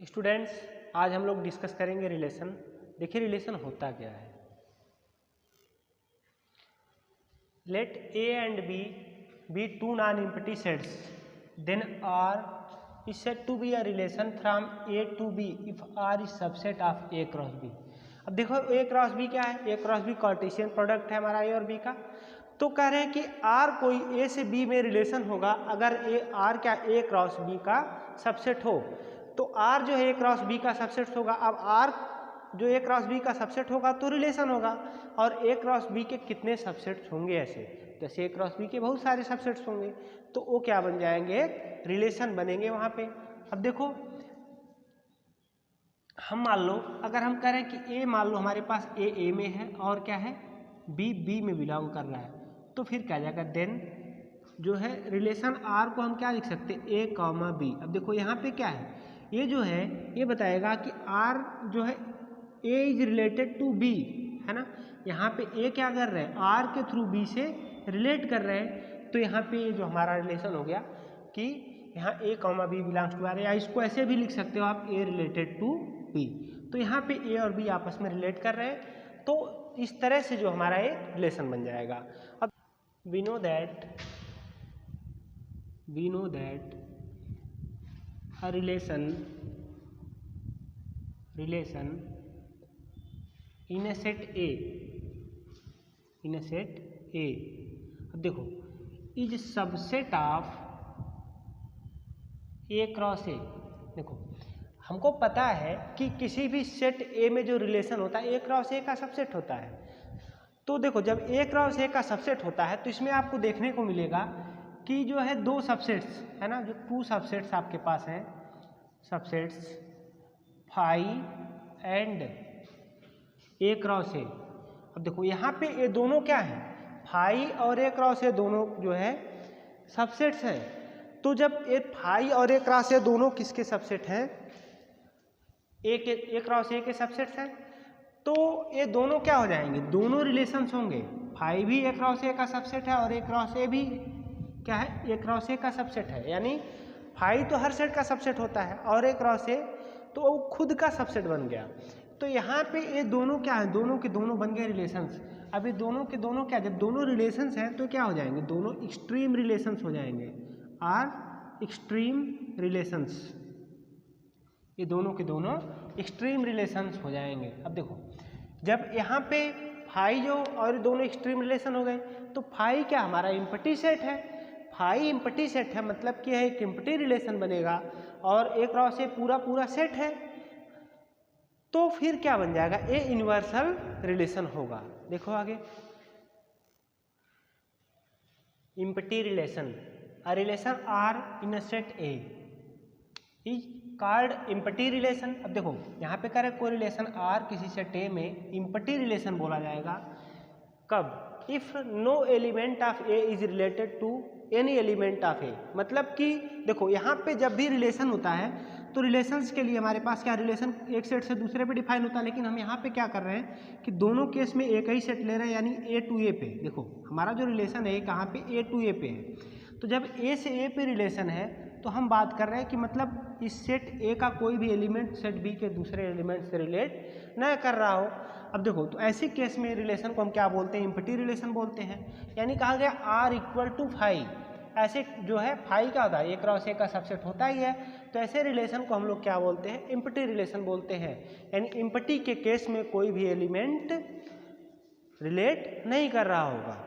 Students, आज हम लोग डिस्कस करेंगे रिलेशन। देखिए रिलेशन होता क्या है। Let A and B two non empty sets, then R is said to be a relation from A to B if R is subset of A cross B। अब देखो A cross B क्या है, A cross B Cartesian product है हमारा A और B का। तो कह रहे हैं कि R कोई A से B में रिलेशन होगा अगर R क्या A क्रॉस B का सबसेट हो। तो R जो है A क्रॉस B का सबसेट होगा। अब R जो A क्रॉस B का सबसेट होगा तो रिलेशन होगा, और A क्रॉस B के कितने सबसेट्स होंगे ऐसे, जैसे A क्रॉस B के बहुत सारे सबसेट्स होंगे तो वो क्या बन जाएंगे, रिलेशन बनेंगे वहाँ पे। अब देखो हम मान लो, अगर हम कह रहे हैं कि A मान लो हमारे पास A में है और क्या है B में बिलोंग कर रहा है, तो फिर क्या जाएगा, देन जो है रिलेशन R को हम क्या लिख सकते हैं, A कॉमा B। अब देखो यहाँ पे क्या है, ये जो है ये बताएगा कि R जो है A is related to B, है ना। यहाँ पे A क्या कर रहे हैं, R के थ्रू B से रिलेट कर रहे हैं। तो यहाँ पे जो हमारा रिलेशन हो गया कि यहाँ A comma B belongs to R, या इसको ऐसे भी लिख सकते हो आप, A रिलेटेड टू B। तो यहाँ पे A और B आपस में रिलेट कर रहे हैं, तो इस तरह से जो हमारा ये रिलेशन बन जाएगा। अब we know that a relation in a set A, अब देखो is subset of A cross A। देखो हमको पता है कि किसी भी सेट A में जो रिलेशन होता है A क्रॉस A का सबसेट होता है। तो देखो जब A क्रॉस A का सबसेट होता है तो इसमें आपको देखने को मिलेगा कि जो है दो सबसेट्स है ना, जो टू सबसेट्स आपके पास हैं, subsets phi and A cross A। अब देखो यहाँ पे ये दोनों क्या है, फाई और A क्रॉस A दोनों जो है सबसेट्स हैं। तो जब ये फाई और A क्रॉस A दोनों किसके सबसेट हैं, A क्रॉस A के सबसेट्स हैं, तो ये दोनों क्या हो जाएंगे, दोनों रिलेशंस होंगे। फाई भी A क्रॉस A का सबसेट है और A क्रॉस A भी क्या है, A क्रॉस A का सबसेट है। यानी फाई तो हर सेट का सबसेट होता है और A क्रॉस A तो वो खुद का सबसेट बन गया। तो यहाँ पे ये दोनों क्या है, दोनों के दोनों बन गए रिलेशंस। अब ये दोनों के दोनों क्या, जब दोनों रिलेशंस हैं तो क्या हो जाएंगे, दोनों एक्सट्रीम रिलेशंस हो जाएंगे, आर एक्सट्रीम रिलेशंस। ये दोनों के दोनों एक्सट्रीम रिलेशंस हो जाएंगे। अब देखो जब यहाँ पे फाई जो और दोनों एक्सट्रीम रिलेशन हो गए, तो फाई क्या हमारा एम्प्टी सेट है, फाई एम्प्टी सेट है, मतलब कि है एक एम्प्टी रिलेशन बनेगा, और A क्रॉस A पूरा सेट है, तो फिर क्या बन जाएगा, ए यूनिवर्सल रिलेशन होगा। देखो आगे, empty relation, a relation R in a set A is called empty relation. अब देखो यहाँ पे कह रहे कोई रिलेशन आर किसी सेट ए में एम्प्टी रिलेशन बोला जाएगा कब, if no element of A is related to any element of A. मतलब कि देखो यहाँ पे जब भी रिलेशन होता है तो रिलेशंस के लिए हमारे पास क्या, रिलेशन एक सेट से दूसरे पे डिफाइन होता है, लेकिन हम यहाँ पे क्या कर रहे हैं कि दोनों केस में एक ही सेट ले रहे हैं, यानी ए टू ए पे। देखो हमारा जो रिलेशन है कहाँ पे, ए टू ए पे है। तो जब ए से ए पे रिलेशन है तो हम बात कर रहे हैं कि मतलब इस सेट ए का कोई भी एलिमेंट सेट बी के दूसरे एलिमेंट से रिलेट न कर रहा हो। अब देखो तो ऐसे केस में रिलेशन को हम क्या बोलते हैं, एम्प्टी रिलेशन बोलते हैं। यानी कहा गया आर इक्वल टू फाई, ऐसे जो है फाई क्या होता है, A क्रॉस A का सबसेट होता ही है, तो ऐसे रिलेशन को हम लोग क्या बोलते हैं, एम्प्टी रिलेशन बोलते हैं। यानी एम्प्टी के केस में कोई भी एलिमेंट रिलेट नहीं कर रहा होगा।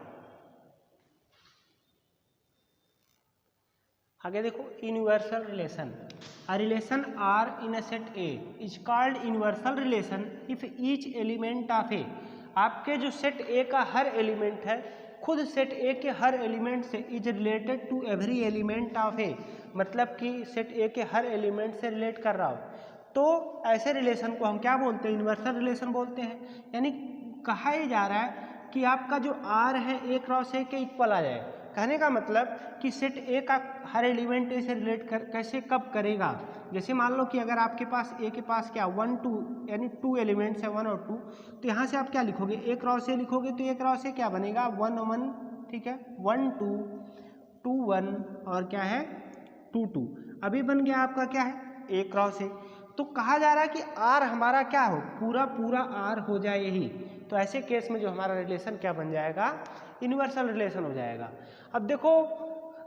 आगे देखो, universal relation, a relation R in a set A is called universal relation if each element of A. आपके जो सेट ए का हर एलिमेंट है खुद सेट ए के हर एलिमेंट से is related to every element of A, मतलब कि सेट ए के हर एलिमेंट से रिलेट कर रहा हो, तो ऐसे रिलेशन को हम क्या बोलते हैं, यूनिवर्सल रिलेशन बोलते हैं। यानी कहा ही जा रहा है कि आपका जो आर है A क्रॉस A के इक्वल आ जाए। कहने का मतलब कि सेट ए का हर एलिमेंट ए से रिलेट कैसे कब करेगा, जैसे मान लो कि अगर आपके पास ए के पास क्या 1 2 यानी 2 एलिमेंट्स है 1 और 2, तो यहाँ से आप क्या लिखोगे, A क्रॉस A लिखोगे तो A क्रॉस A क्या बनेगा 1 1, ठीक है, 1 2 2 1 और क्या है 2 2। अभी बन गया आपका क्या है A क्रॉस A। तो कहा जा रहा है कि आर हमारा क्या हो, पूरा पूरा आर हो जाए यही। तो ऐसे केस में जो हमारा रिलेशन क्या बन जाएगा, यूनिवर्सल रिलेशन हो जाएगा। अब देखो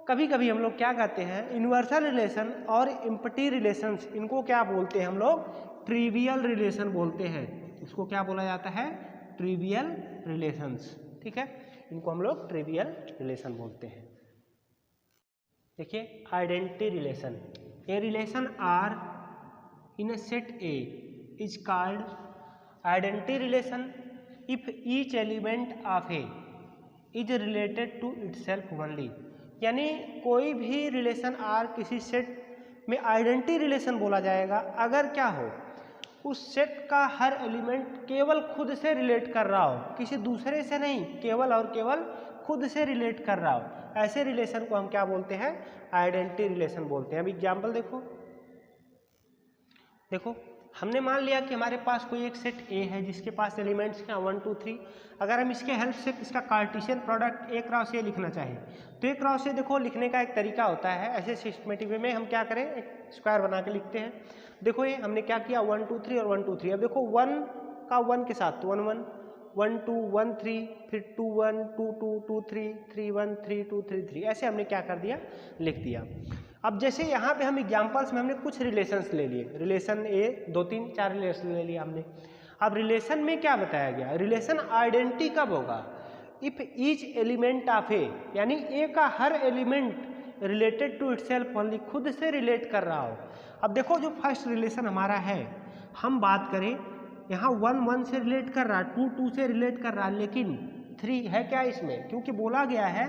कभी कभी हम लोग क्या कहते हैं, यूनिवर्सल रिलेशन और इम्पटी रिलेशंस, इनको क्या बोलते हैं हम लोग, ट्रिवियल रिलेशन बोलते हैं। इसको क्या बोला जाता है, ट्रिवियल रिलेशंस। ठीक है, इनको हम लोग ट्रिवियल रिलेशन बोलते हैं। देखिए identity relation, a relation R in a set A is called identity relation if each element of A is related to itself only। यानी कोई भी रिलेशन R किसी सेट में आइडेंटिटी रिलेशन बोला जाएगा अगर क्या हो, उस सेट का हर एलिमेंट केवल खुद से रिलेट कर रहा हो, किसी दूसरे से नहीं, केवल और केवल खुद से रिलेट कर रहा हो। ऐसे रिलेशन को हम क्या बोलते हैं, आइडेंटिटी रिलेशन बोलते हैं। अब एग्जाम्पल देखो हमने मान लिया कि हमारे पास कोई एक सेट A है जिसके पास एलिमेंट्स क्या 1 2 3। अगर हम इसके हेल्प से इसका Cartesian product A cross A लिखना चाहें तो A क्रॉस A देखो लिखने का एक तरीका होता है। ऐसे सिस्टमेटिक वे में हम क्या करें, एक स्क्वायर बना के लिखते हैं। देखो ये हमने क्या किया 1 2 3 और 1 2 3। अब देखो 1 का 1 के साथ 1 1 1 2 1 3, फिर 2 1 2 2 2 3 3 1 3 2 3 3, ऐसे हमने क्या कर दिया, लिख दिया। अब जैसे यहाँ पे हम एग्जाम्पल्स में हमने कुछ रिलेशंस ले लिए, रिलेशन ए 2 3 4 रिलेशन ले लिया हमने। अब रिलेशन में क्या बताया गया, रिलेशन आइडेंटिटी कब होगा, if each element of A, यानी ए का हर element related to itself only, खुद से रिलेट कर रहा हो। अब देखो जो फर्स्ट रिलेशन हमारा है, हम बात करें यहाँ 1 1 से रिलेट कर रहा है, 2 2 से रिलेट कर रहा है, लेकिन 3 है क्या इसमें, क्योंकि बोला गया है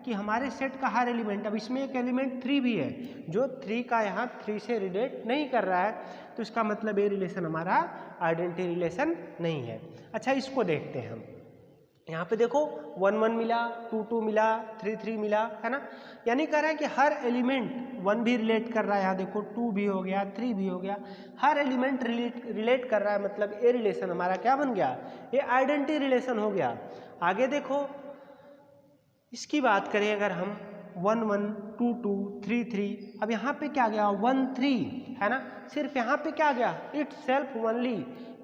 कि हमारे सेट का हर एलिमेंट, अब इसमें एक एलिमेंट 3 भी है जो 3 का यहाँ 3 से रिलेट नहीं कर रहा है, तो इसका मतलब ये रिलेशन हमारा आइडेंटिटी रिलेशन नहीं है। अच्छा इसको देखते हैं हम, यहाँ पे देखो 1 1 मिला, 2 2 मिला, 3 3 मिला, है ना, यानी कह रहा है कि हर एलिमेंट 1 भी रिलेट कर रहा है, यहाँ देखो 2 भी हो गया, 3 भी हो गया, हर एलिमेंट रिलेट कर रहा है, मतलब ये रिलेशन हमारा क्या बन गया, ये आइडेंटिटी रिलेशन हो गया। आगे देखो इसकी बात करें अगर हम 1 1 2 2 3 3, अब यहाँ पे क्या गया 1 3, है ना, सिर्फ यहाँ पे क्या गया इटसेल्फ ओनली,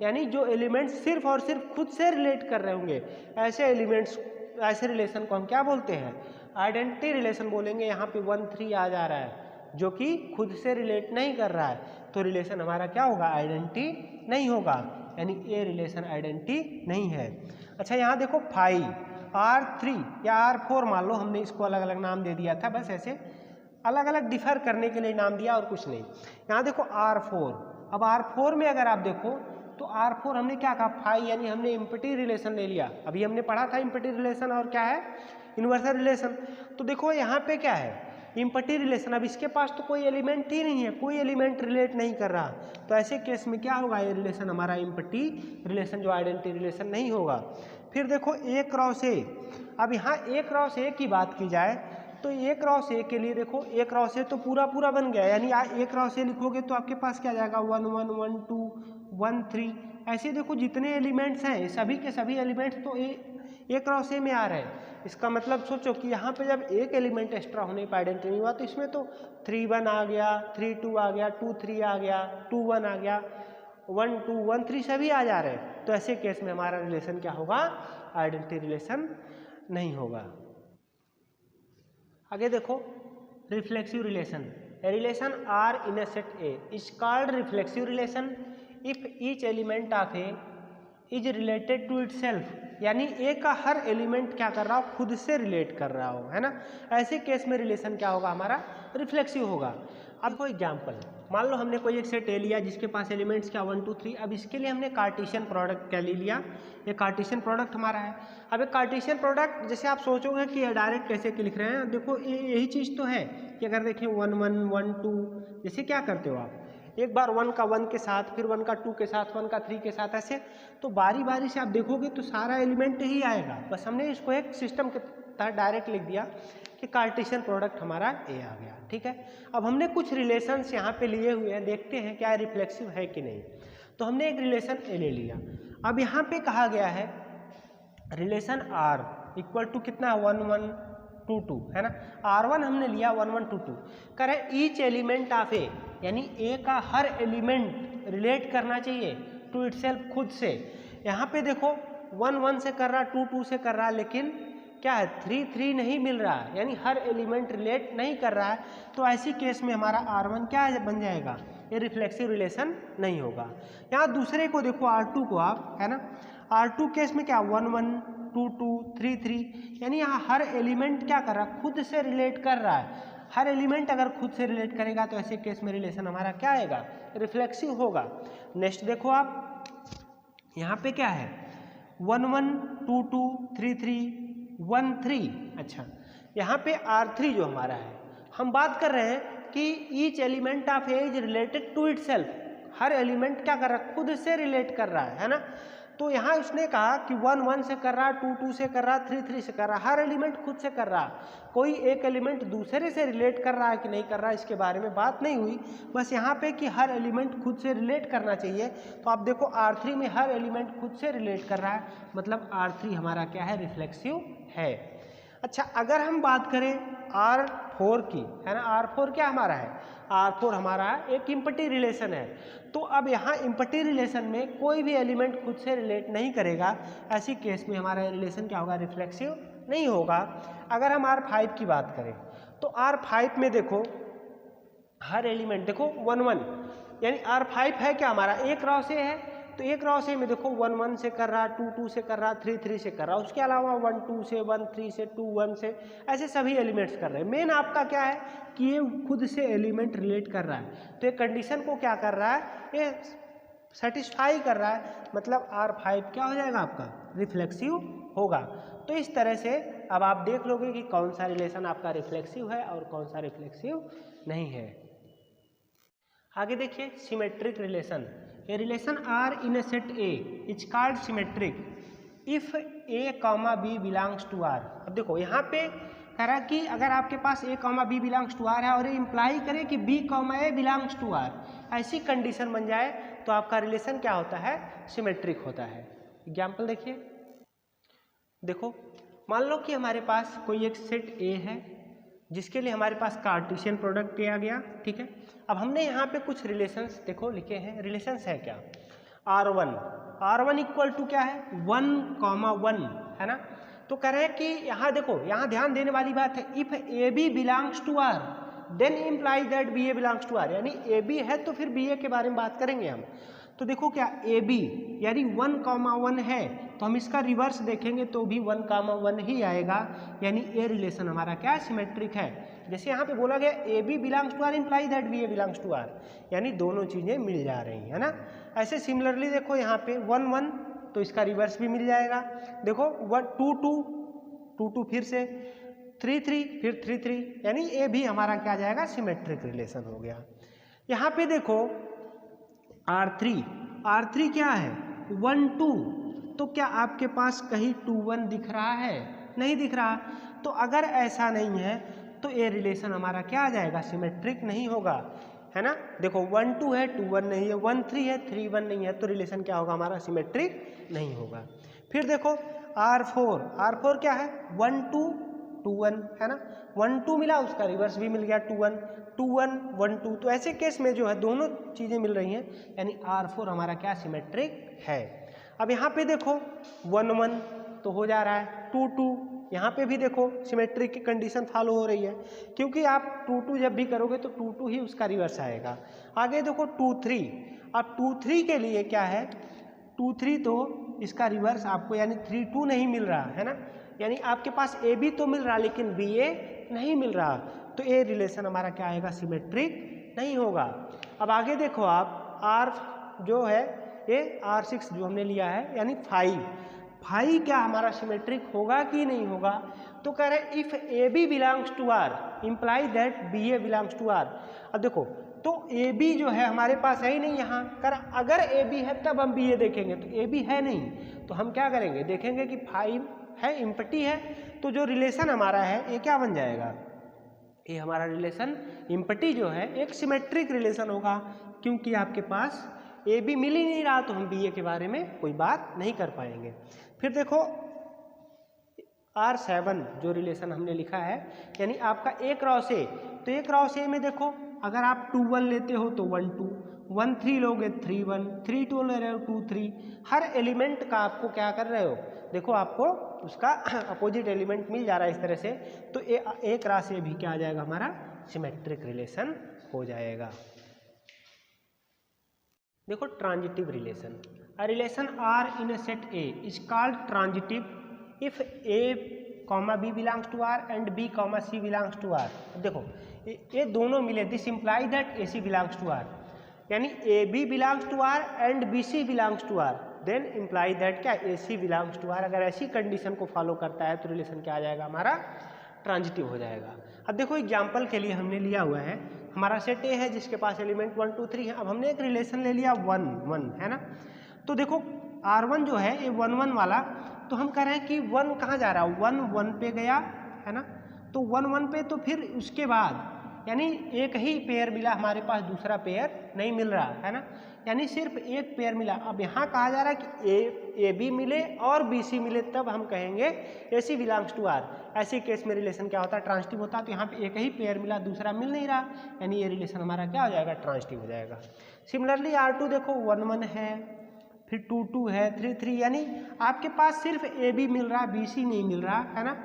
यानी जो एलिमेंट्स सिर्फ और सिर्फ खुद से रिलेट कर रहे होंगे, ऐसे एलिमेंट्स, ऐसे रिलेशन को हम क्या बोलते हैं, आइडेंटिटी रिलेशन बोलेंगे। यहाँ पे 1 3 आ जा रहा है जो कि खुद से रिलेट नहीं कर रहा है, तो रिलेशन हमारा क्या होगा, आइडेंटिटी नहीं होगा, यानी ये रिलेशन आइडेंटिटी नहीं है। अच्छा यहाँ देखो 5 R3 या R4 मान लो, हमने इसको अलग अलग नाम दे दिया था, बस ऐसे अलग अलग डिफर करने के लिए नाम दिया और कुछ नहीं। यहाँ देखो R4, अब R4 में अगर आप देखो तो R4 हमने क्या कहा 5, यानी हमने इम्पटी रिलेशन ले लिया। अभी हमने पढ़ा था इम्पटी रिलेशन और क्या है, यूनिवर्सल रिलेशन। तो देखो यहाँ पे क्या है, इम्पटी रिलेशन, अब इसके पास तो कोई एलिमेंट ही नहीं है, कोई एलिमेंट रिलेट नहीं कर रहा, तो ऐसे केस में क्या होगा, ये रिलेशन हमारा इम्पटी रिलेशन, जो आइडेंटिटी रिलेशन नहीं होगा। फिर देखो A क्रॉस A, अब यहाँ A क्रॉस A की बात की जाए तो A क्रॉस A के लिए देखो A क्रॉस A तो पूरा पूरा बन गया, यानी A क्रॉस A लिखोगे तो आपके पास क्या जाएगा 1 1 1 2 1 3, ऐसे देखो जितने एलिमेंट्स हैं सभी के सभी एलिमेंट्स तो A क्रॉस A में आ रहे हैं। इसका मतलब सोचो कि यहाँ पे जब एक एलिमेंट एक्स्ट्रा होने पर आइडेंटिटी नहीं हुआ, तो इसमें तो 3 1 आ गया, 3 2 आ गया, 2 3 आ गया, 2 1 आ गया, 1 2 1 3 सभी आ जा रहे हैं, तो ऐसे केस में हमारा रिलेशन क्या होगा, आइडेंटिटी रिलेशन नहीं होगा। आगे देखो reflexive relation, a relation R in a set A is called reflexive relation if each element of A is related to itself, यानी ए का हर एलिमेंट क्या कर रहा हो, खुद से रिलेट कर रहा हो, है ना, ऐसे केस में रिलेशन क्या होगा, हमारा रिफ्लेक्सिव होगा। अब कोई एग्जाम्पल, मान लो हमने कोई एक सेट ए लिया जिसके पास एलिमेंट्स क्या 1 2 3, अब इसके लिए हमने कार्टेशियन प्रोडक्ट क्या ले लिया, ये कार्टेशियन प्रोडक्ट हमारा है। अब एक कार्टेशियन प्रोडक्ट जैसे आप सोचोगे कि डायरेक्ट कैसे के लिख रहे हैं, देखो यही चीज़ तो है कि अगर देखें 1 1 1 2, जैसे क्या करते हो आप, एक बार 1 का 1 के साथ, फिर 1 का 2 के साथ, 1 का 3 के साथ, ऐसे तो बारी बारी से आप देखोगे तो सारा एलिमेंट ही आएगा, बस हमने इसको एक सिस्टम के तहत डायरेक्ट लिख दिया कि कार्टेशियन प्रोडक्ट हमारा ए आ गया, ठीक है। अब हमने कुछ रिलेशंस यहाँ पे लिए हुए हैं, देखते हैं क्या रिफ्लेक्सिव है कि नहीं। तो हमने एक रिलेशन ए ले लिया, अब यहाँ पे कहा गया है रिलेशन आर इक्वल टू कितना 1 1 2 2, है ना, R1 हमने लिया 1 1 2 2, करें ईच एलिमेंट ऑफ ए, यानी ए का हर एलिमेंट रिलेट करना चाहिए टू इटसेल्फ खुद से। यहाँ पे देखो 1 1 से कर रहा, 2 2 से कर रहा, लेकिन क्या है 3 3 नहीं मिल रहा, यानी हर एलिमेंट रिलेट नहीं कर रहा है। तो ऐसी केस में हमारा R1 क्या बन जाएगा, ये रिफ्लेक्सिव रिलेशन नहीं होगा। यहाँ दूसरे को देखो R2 को आप, है ना, R2 केस में क्या 1 1 2 2 3 3, यानी यहाँ हर एलिमेंट क्या कर रहा है, खुद से रिलेट कर रहा है। हर एलिमेंट अगर खुद से रिलेट करेगा तो ऐसे केस में रिलेशन हमारा क्या आएगा, रिफ्लेक्सिव होगा। नेक्स्ट देखो आप, यहाँ पे क्या है 1 1 2 2 3 3 1 3। अच्छा, यहाँ पे R3 जो हमारा है, हम बात कर रहे हैं कि each element of A is related to itself, हर एलिमेंट क्या कर रहा है, खुद से रिलेट कर रहा है ना। तो यहाँ उसने कहा कि 1 1 से कर रहा, 2 2 से कर रहा, 3 3 से कर रहा, हर एलिमेंट खुद से कर रहा। कोई एक एलिमेंट दूसरे से रिलेट कर रहा है कि नहीं कर रहा, इसके बारे में बात नहीं हुई, बस यहाँ पे कि हर एलिमेंट खुद से रिलेट करना चाहिए। तो आप देखो R3 में हर एलिमेंट खुद से रिलेट कर रहा है, मतलब R3 हमारा क्या है, रिफ्लेक्सिव है। अच्छा, अगर हम बात करें R4 की, है ना, R4 क्या हमारा है, R4 हमारा एक इम्पटी रिलेशन है। तो अब यहाँ इम्पटी रिलेशन में कोई भी एलिमेंट खुद से रिलेट नहीं करेगा, ऐसी केस में हमारा रिलेशन क्या होगा, रिफ्लेक्सिव नहीं होगा। अगर हम R5 की बात करें तो R5 में देखो हर एलिमेंट देखो 1 1, यानी R5 है क्या हमारा, एक रॉ से है, तो एक रॉ से में देखो 1 1 से कर रहा, 2 2 से कर रहा, 3 3 से कर रहा, उसके अलावा 1 2 से, 1 3 से, 2 1 से, ऐसे सभी एलिमेंट्स कर रहे हैं। मेन आपका क्या है कि ये खुद से एलिमेंट रिलेट कर रहा है, तो ये कंडीशन को क्या कर रहा है, ये सेटिस्फाई कर रहा है, मतलब R5 क्या हो जाएगा आपका, रिफ्लेक्सिव होगा। तो इस तरह से अब आप देख लोगे कि कौन सा रिलेशन आपका रिफ्लेक्सिव है और कौन सा रिफ्लेक्सिव नहीं है। आगे देखिए symmetric relation. A relation R in a set A is called symmetric if A, B belongs to R। अब देखो यहाँ पे कह रहा कि अगर आपके पास A, B belongs to R है और ये इम्प्लाई करे कि B, A belongs to R, ऐसी कंडीशन बन जाए तो आपका रिलेशन क्या होता है, सिमेट्रिक होता है। एग्जाम्पल देखिए, देखो मान लो कि हमारे पास कोई एक सेट A है जिसके लिए हमारे पास कार्टेशियन प्रोडक्ट दिया गया, ठीक है। अब हमने यहाँ पे कुछ रिलेशंस देखो लिखे हैं, रिलेशंस है क्या, R1 इक्वल टू क्या है 1, 1, है ना। तो कह रहे हैं कि यहाँ देखो, यहाँ ध्यान देने वाली बात है, if AB belongs to R then imply that BA belongs to R, यानी AB है तो फिर BA के बारे में बात करेंगे हम। तो देखो क्या AB यानी 1, 1 है, तो हम इसका रिवर्स देखेंगे तो भी 1, 1 ही आएगा, यानी ये रिलेशन हमारा क्या सिमेट्रिक है। जैसे यहाँ पे बोला गया AB belongs to R imply that BA belongs to R, यानी दोनों चीज़ें मिल जा रही है ना। ऐसे सिमिलरली देखो यहाँ पे 1 1 तो इसका रिवर्स भी मिल जाएगा। देखो 2 2 फिर से 3 3 फिर 3 3, यानी ये भी हमारा क्या जाएगा, सिमेट्रिक रिलेशन हो गया। यहाँ पे देखो R3 क्या है 1 2, तो क्या आपके पास कहीं 2 1 दिख रहा है, नहीं दिख रहा। तो अगर ऐसा नहीं है तो ये रिलेशन हमारा क्या आ जाएगा, सिमेट्रिक नहीं होगा, है ना। देखो 1 2 है, 2 1 नहीं है, 1 3 है, 3 1 नहीं है, तो रिलेशन क्या होगा हमारा, सिमेट्रिक नहीं होगा। फिर देखो R4 क्या है 1 2 2 1, है ना, 1 2 मिला, उसका रिवर्स भी मिल गया 2 1 2 1 1 2, तो ऐसे केस में जो है दोनों चीज़ें मिल रही हैं, यानी R4 हमारा क्या सिमेट्रिक है। अब यहाँ पे देखो 1 1 तो हो जा रहा है, 2 2 यहाँ पे भी देखो सिमेट्रिक की कंडीशन फॉलो हो रही है, क्योंकि आप 2 2 जब भी करोगे तो 2 2 ही उसका रिवर्स आएगा। आगे देखो 2 3, अब 2 3 के लिए क्या है 2 3 तो इसका रिवर्स आपको यानी 3 2 नहीं मिल रहा है ना, यानी आपके पास AB तो मिल रहा है लेकिन BA नहीं मिल रहा, तो ये रिलेशन हमारा क्या आएगा, सिमेट्रिक नहीं होगा। अब आगे देखो आप R जो है ये R6 जो हमने लिया है, यानी 5 क्या हमारा सिमेट्रिक होगा कि नहीं होगा। तो कह रहे हैं if AB belongs to R imply that BA belongs to R। अब देखो तो AB जो है हमारे पास है ही नहीं यहाँ, कर अगर AB है तब हम BA देखेंगे, तो AB है नहीं तो हम क्या करेंगे, देखेंगे कि 5 है, इम्पटी है, तो जो रिलेशन हमारा है ये क्या बन जाएगा, ये हमारा रिलेशन इम्पटी जो है एक सिमेट्रिक रिलेशन होगा, क्योंकि आपके पास AB मिल ही नहीं रहा, तो हम BA के बारे में कोई बात नहीं कर पाएंगे। फिर देखो R7 जो रिलेशन हमने लिखा है, यानी आपका एक रॉ से, तो एक रॉ से में देखो अगर आप 2 1 लेते हो तो 1 2, 1 3 लोगे 3 1, 3 2 ले रहे हो 2 3। हर एलिमेंट का आपको क्या कर रहे हो, देखो आपको उसका अपोजिट एलिमेंट मिल जा रहा है इस तरह से, तो एक राशि भी क्या आ जाएगा हमारा सिमेट्रिक रिलेशन हो जाएगा। देखो transitive relation, a relation R in a set A is called transitive if A comma B belongs to R and B comma C belongs to R. देखो ये दोनों मिले, this imply that A C belongs to R, यानी A B belongs to R and B C belongs to R, then imply that क्या A C belongs to R. अगर ऐसी condition को follow करता है तो रिलेशन क्या आ जाएगा हमारा ट्रांजिटिव हो जाएगा। अब देखो एग्जाम्पल के लिए हमने लिया हुआ है, हमारा सेट ए है जिसके पास एलिमेंट 1 2 3 है। अब हमने एक रिलेशन ले लिया 1 1 है ना, तो देखो R1 जो है ये 1 1 वाला, तो हम कह रहे हैं कि 1 कहाँ जा रहा है, 1 1 पे गया है ना, तो 1 1 पे, तो फिर उसके बाद यानी एक ही पेयर मिला हमारे पास, दूसरा पेयर नहीं मिल रहा है ना, यानी सिर्फ एक पेयर मिला। अब यहाँ कहा जा रहा है कि ए बी मिले और बी सी मिले, तब हम कहेंगे ए सी बिलोंग्स टू आर। ऐसे केस में रिलेशन क्या होता है ट्रांजिटिव होता है। तो यहाँ पे एक ही पेयर मिला, दूसरा मिल नहीं रहा, यानी ये रिलेशन हमारा क्या हो जाएगा ट्रांजिटिव हो जाएगा। सिमिलरली R2 देखो 1 1 है, फिर 2 2 है, 3 3, यानी आपके पास सिर्फ ए बी मिल रहा, बी सी नहीं मिल रहा है ना।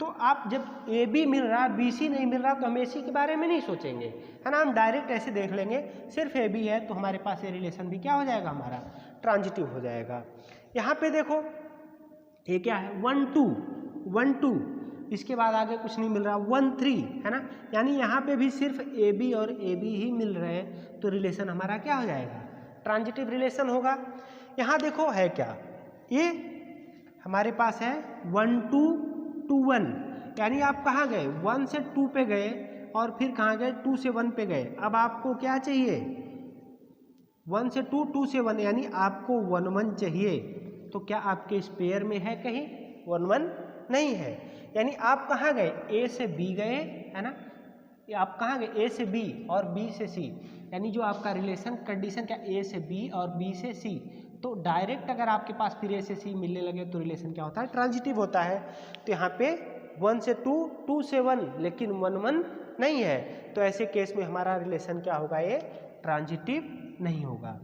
तो आप जब ए बी मिल रहा बी सी नहीं मिल रहा तो हम ए सी के बारे में नहीं सोचेंगे है ना, हम डायरेक्ट ऐसे देख लेंगे सिर्फ ए बी है तो हमारे पास ये रिलेशन भी क्या हो जाएगा हमारा ट्रांजिटिव हो जाएगा। यहाँ पे देखो ये क्या है 1 2 1 2, इसके बाद आगे कुछ नहीं मिल रहा 1 3 है ना, यानी यहाँ पे भी सिर्फ ए बी और ए बी ही मिल रहे हैं, तो रिलेशन हमारा क्या हो जाएगा ट्रांजिटिव रिलेशन होगा। यहाँ देखो है क्या, ये हमारे पास है 1 2 2 1, यानी आप कहाँ गए 1 से 2 पे गए और फिर कहाँ गए 2 से 1 पे गए। अब आपको क्या चाहिए 1 से 2 2 से 1, यानी आपको 1 1 चाहिए, तो क्या आपके इस पेयर में है कहीं 1 1 नहीं है, यानी आप कहाँ गए ए से बी गए है ना, आप कहाँ गए ए से बी और बी से सी, यानी जो आपका रिलेशन कंडीशन क्या ए से बी और बी से सी, तो डायरेक्ट अगर आपके पास फिर ए से सी मिलने लगे तो रिलेशन क्या होता है ट्रांजिटिव होता है। तो यहाँ पे 1 से 2 2 से 1 लेकिन 1 1 नहीं है, तो ऐसे केस में हमारा रिलेशन क्या होगा ये ट्रांजिटिव नहीं होगा।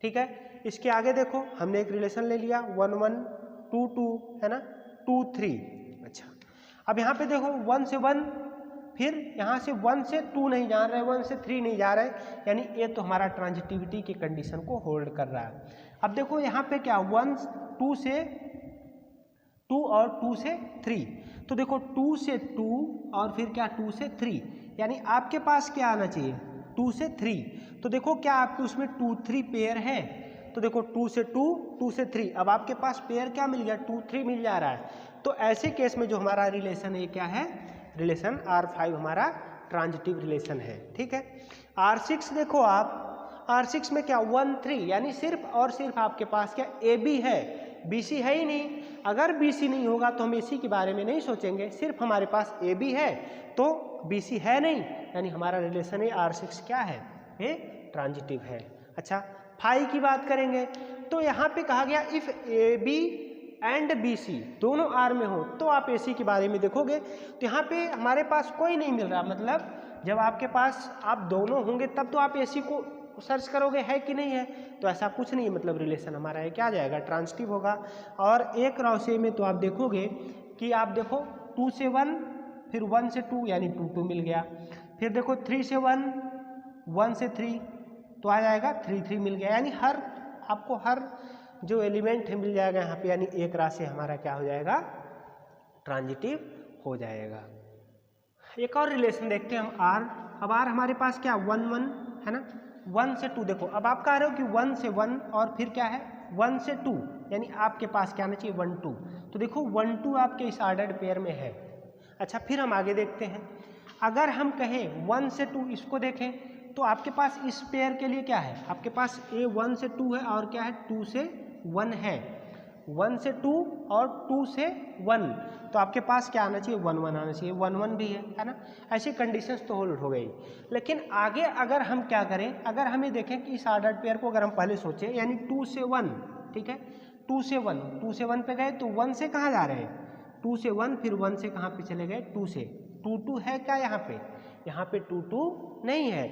ठीक है, इसके आगे देखो हमने एक रिलेशन ले लिया 1 1 2 2 है ना 2 3। अच्छा अब यहाँ पे देखो 1 से 1, फिर यहाँ से 1 से 2 नहीं जा रहे, 1 से 3 नहीं जा रहे, यानी ये तो हमारा ट्रांजिटिविटी की कंडीशन को होल्ड कर रहा है। अब देखो यहाँ पे क्या 1 2 से 2 और 2 से 3, तो देखो 2 से 2 और फिर क्या 2 से 3, यानी आपके पास क्या आना चाहिए 2 से 3, तो देखो क्या आपके उसमें 2 3 पेयर है, तो देखो 2 से 2 2 से 3, अब आपके पास पेयर क्या मिल गया 2 3 मिल जा रहा है। तो ऐसे केस में जो हमारा रिलेशन है क्या है रिलेशन R5 हमारा ट्रांजिटिव रिलेशन है। ठीक है, R6 देखो आप R6 में क्या 1 3, यानी सिर्फ और सिर्फ आपके पास क्या ए बी है, बी सी है ही नहीं। अगर बी सी नहीं होगा तो हम ए सी के बारे में नहीं सोचेंगे, सिर्फ हमारे पास ए बी है तो बी सी है नहीं, यानी हमारा रिलेशन है R6 क्या है ये ट्रांजिटिव है। अच्छा 5 की बात करेंगे तो यहाँ पे कहा गया if A B and B C दोनों आर में हो तो आप ए सी के बारे में देखोगे, तो यहाँ पे हमारे पास कोई नहीं मिल रहा, मतलब जब आपके पास आप दोनों होंगे तब तो आप ए सी को सर्च करोगे है कि नहीं है, तो ऐसा कुछ नहीं, मतलब रिलेशन हमारा है क्या आ जाएगा ट्रांजिटिव होगा। और एक राशि में तो आप देखोगे कि आप देखो 2 से 1 फिर 1 से 2 यानी 2 2 मिल गया, फिर देखो 3 से 1 1 से 3 तो आ जाएगा 3 3 मिल गया, यानी हर आपको हर जो एलिमेंट है मिल जाएगा यहाँ पे, यानी एक राशि हमारा क्या हो जाएगा ट्रांजिटिव हो जाएगा। एक और रिलेशन देखते हैं हम आर। अब आर हमारे पास क्या 1 1 है ना, 1 से 2, देखो अब आप कह रहे हो कि 1 से 1 और फिर क्या है 1 से 2, यानी आपके पास क्या आना चाहिए 1 2, तो देखो 1 2 आपके इस ऑर्डर्ड पेयर में है। अच्छा फिर हम आगे देखते हैं, अगर हम कहें 1 से 2 इसको देखें तो आपके पास इस पेयर के लिए क्या है, आपके पास ए 1 से 2 है और क्या है 2 से 1 है, 1 से 2 और 2 से 1, तो आपके पास क्या आना चाहिए 1 1 आना चाहिए, 1 1 भी है ना। ऐसी कंडीशंस तो होल्ड हो गई, लेकिन आगे अगर हम क्या करें, अगर हमें देखें कि इस ऑर्डर्ड पेयर को अगर हम पहले सोचें यानी 2 से 1, ठीक है 2 से 1 पे गए तो 1 से कहाँ जा रहे हैं 2 से 1, फिर 1 से कहाँ पे चले गए 2 से 2 2 है क्या यहाँ पे, यहाँ पे 2 2 नहीं है।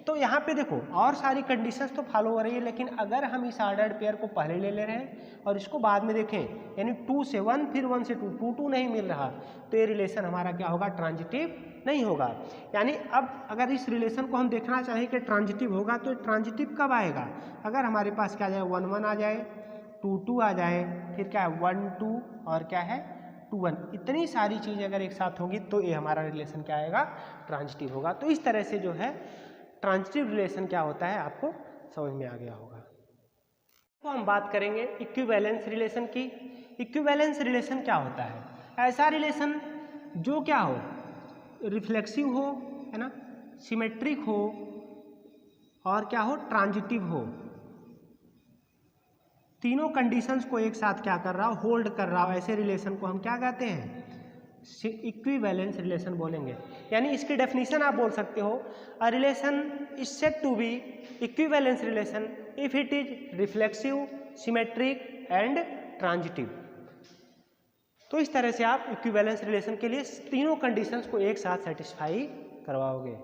तो यहाँ पे देखो और सारी कंडीशंस तो फॉलो हो रही है, लेकिन अगर हम इस ऑर्डर्ड पेयर को पहले ले ले रहे हैं और इसको बाद में देखें, यानी 2 से 1 फिर 1 से 2, 2 2 नहीं मिल रहा, तो ये रिलेशन हमारा क्या होगा, ट्रांजिटिव नहीं होगा। यानी अब अगर इस रिलेशन को हम देखना चाहें कि ट्रांजिटिव होगा, तो ट्रांजिटिव कब आएगा, अगर हमारे पास क्या आ जाए 1 1 आ जाए, 2 2 आ जाए, फिर क्या है 1 2 और क्या है 2 1, इतनी सारी चीज़ें अगर एक साथ होंगी तो ये हमारा रिलेशन क्या आएगा, ट्रांजिटिव होगा। तो इस तरह से जो है ट्रांजिटिव रिलेशन क्या होता है आपको समझ में आ गया होगा। तो हम बात करेंगे इक्विवेलेंस रिलेशन की। इक्विवेलेंस रिलेशन क्या होता है, ऐसा रिलेशन जो क्या हो, रिफ्लेक्सिव हो, है ना, सिमेट्रिक हो और क्या हो, ट्रांजिटिव हो। तीनों कंडीशंस को एक साथ क्या कर रहा हो, होल्ड कर रहा हो, ऐसे रिलेशन को हम क्या कहते हैं, इक्विवेलेंस रिलेशन बोलेंगे। यानी इसकी डेफिनेशन आप बोल सकते हो, a relation is said to be equivalence relation if it is reflexive, symmetric and transitive. तो इस तरह से आप इक्विवेलेंस रिलेशन के लिए तीनों कंडीशंस को एक साथ सेटिस्फाई करवाओगे।